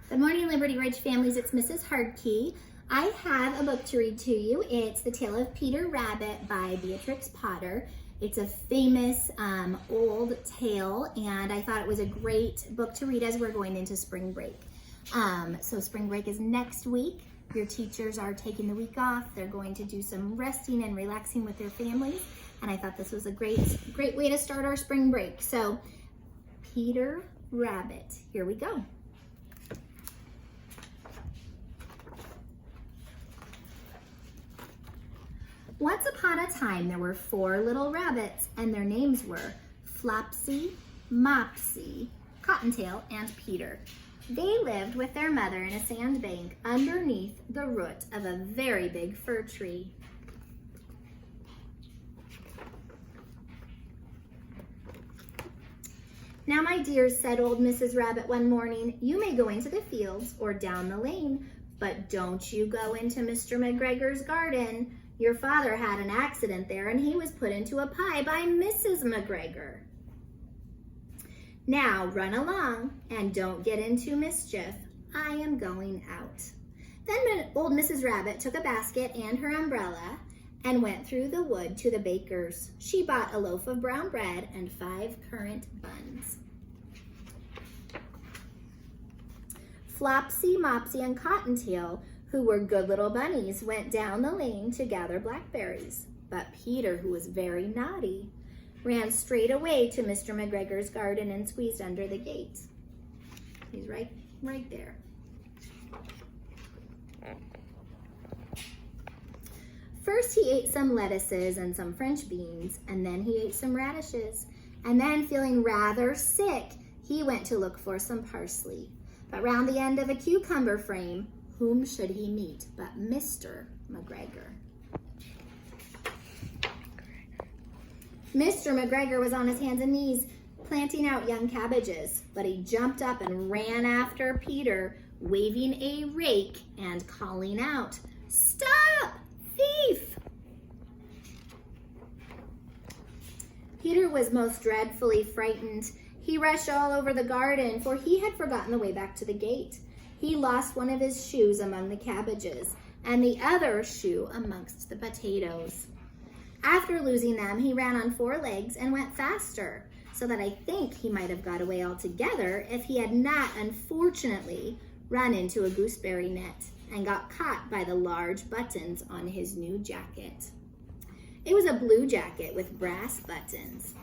Good morning, Liberty Ridge families. It's Mrs. Hardtke. I have a book to read to you. It's The Tale of Peter Rabbit by Beatrix Potter. It's a famous old tale, and I thought it was a great book to read as we're going into spring break. So spring break is next week. Your teachers are taking the week off. They're going to do some resting and relaxing with their families, and I thought this was a great way to start our spring break. So Peter Rabbit, here we go. Once upon a time, there were 4 little rabbits, and their names were Flopsy, Mopsy, Cottontail, and Peter. They lived with their mother in a sandbank underneath the root of a very big fir tree. "Now, my dears," said old Mrs. Rabbit one morning, "you may go into the fields or down the lane, but don't you go into Mr. McGregor's garden. Your father had an accident there, and he was put into a pie by Mrs. McGregor. Now run along and don't get into mischief. I am going out." Then old Mrs. Rabbit took a basket and her umbrella and went through the wood to the baker's. She bought a loaf of brown bread and 5 currant buns. Flopsy, Mopsy, and Cottontail, who were good little bunnies, went down the lane to gather blackberries. But Peter, who was very naughty, ran straight away to Mr. McGregor's garden and squeezed under the gate. He's right there. First he ate some lettuces and some French beans, and then he ate some radishes. And then, feeling rather sick, he went to look for some parsley. But round the end of a cucumber frame, whom should he meet but Mr. McGregor? Mr. McGregor was on his hands and knees planting out young cabbages, but he jumped up and ran after Peter, waving a rake and calling out, "Stop, thief!" Peter was most dreadfully frightened. He rushed all over the garden, for he had forgotten the way back to the gate. He lost one of his shoes among the cabbages, and the other shoe amongst the potatoes. After losing them, he ran on 4 legs and went faster, so that I think he might have got away altogether if he had not, unfortunately, run into a gooseberry net and got caught by the large buttons on his new jacket. It was a blue jacket with brass buttons.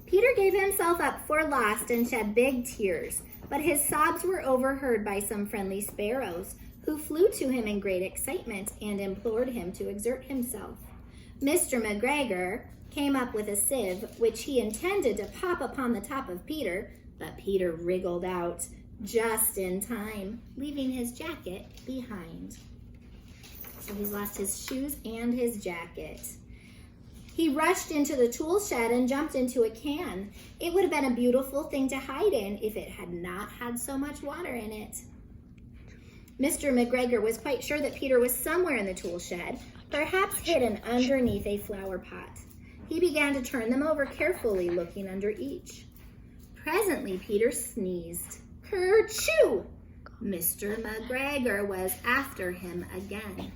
Peter gave himself up for lost and shed big tears, but his sobs were overheard by some friendly sparrows, who flew to him in great excitement and implored him to exert himself. Mr. McGregor came up with a sieve, which he intended to pop upon the top of Peter, but Peter wriggled out just in time, leaving his jacket behind. So he's lost his shoes and his jacket. He rushed into the tool shed and jumped into a can. It would have been a beautiful thing to hide in if it had not had so much water in it. Mr. McGregor was quite sure that Peter was somewhere in the tool shed, perhaps hidden underneath a flower pot. He began to turn them over carefully, looking under each. Presently, Peter sneezed. Kerchoo! Mr. McGregor was after him again.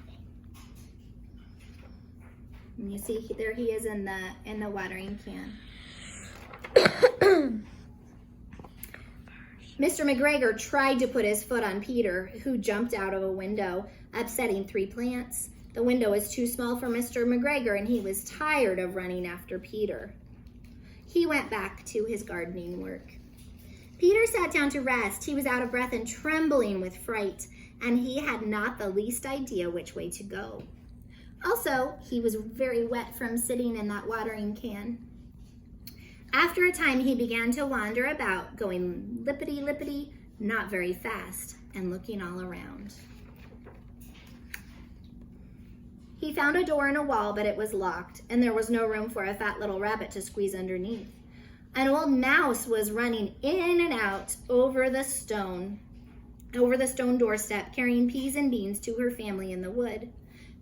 And you see, there he is in the watering can. Mr. McGregor tried to put his foot on Peter, who jumped out of a window, upsetting 3 plants. The window was too small for Mr. McGregor, and he was tired of running after Peter. He went back to his gardening work. Peter sat down to rest. He was out of breath and trembling with fright, and he had not the least idea which way to go. Also, he was very wet from sitting in that watering can. After a time, he began to wander about, going lippity-lippity, not very fast, and looking all around. He found a door in a wall, but it was locked, and there was no room for a fat little rabbit to squeeze underneath. An old mouse was running in and out over the stone doorstep, carrying peas and beans to her family in the wood.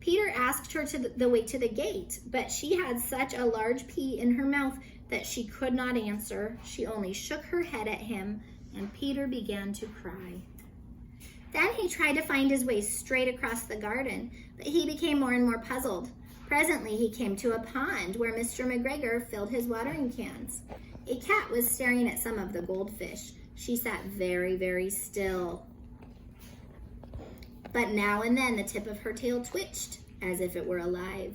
Peter asked her the way to the gate, but she had such a large pea in her mouth that she could not answer. She only shook her head at him, and Peter began to cry. Then he tried to find his way straight across the garden, but he became more and more puzzled. Presently, he came to a pond where Mr. McGregor filled his watering cans. A cat was staring at some of the goldfish. She sat very, very still. But now and then the tip of her tail twitched as if it were alive.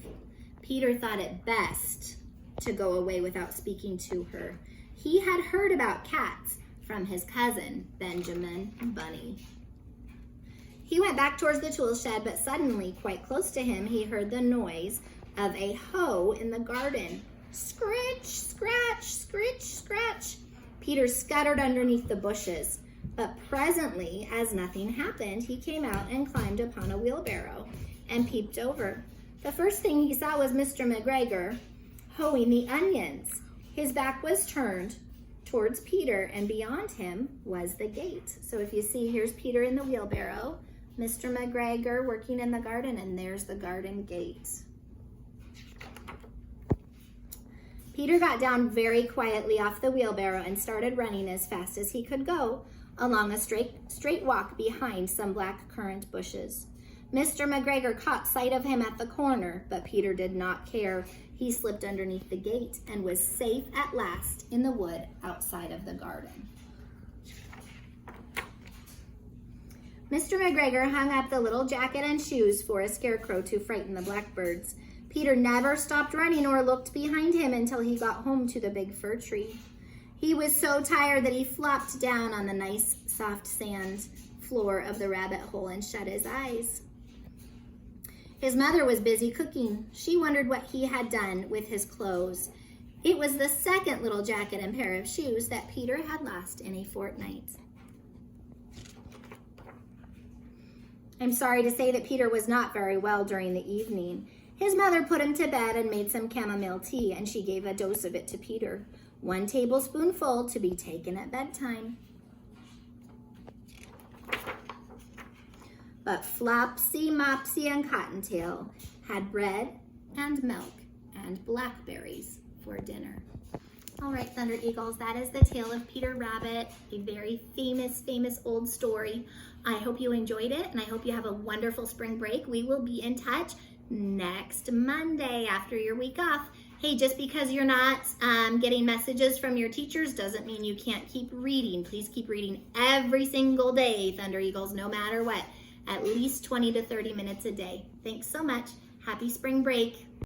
Peter thought it best to go away without speaking to her. He had heard about cats from his cousin, Benjamin Bunny. He went back towards the tool shed, but suddenly, quite close to him, he heard the noise of a hoe in the garden. Scritch, scratch, scritch, scratch. Peter scuttered underneath the bushes, but presently, as nothing happened, he came out and climbed upon a wheelbarrow and peeped over. The first thing he saw was Mr. McGregor hoeing the onions. His back was turned towards Peter, and beyond him was the gate. So if you see, here's Peter in the wheelbarrow, Mr. McGregor working in the garden, and there's the garden gate. Peter got down very quietly off the wheelbarrow and started running as fast as he could go along a straight walk behind some black currant bushes. Mr. McGregor caught sight of him at the corner, but Peter did not care. He slipped underneath the gate and was safe at last in the wood outside of the garden. Mr. McGregor hung up the little jacket and shoes for a scarecrow to frighten the blackbirds. Peter never stopped running or looked behind him until he got home to the big fir tree. He was so tired that he flopped down on the nice soft sand floor of the rabbit hole and shut his eyes. His mother was busy cooking. She wondered what he had done with his clothes. It was the second little jacket and pair of shoes that Peter had lost in a fortnight. I'm sorry to say that Peter was not very well during the evening. His mother put him to bed and made some chamomile tea, and she gave a dose of it to Peter, 1 tablespoonful to be taken at bedtime. But Flopsy, Mopsy, and Cottontail had bread and milk and blackberries for dinner. All right, Thunder Eagles, that is the tale of Peter Rabbit, a very famous old story. I hope you enjoyed it, and I hope you have a wonderful spring break. We will be in touch next Monday after your week off. Hey, just because you're not getting messages from your teachers doesn't mean you can't keep reading. Please keep reading every single day, Thunder Eagles, no matter what. At least 20 to 30 minutes a day. Thanks so much. Happy spring break.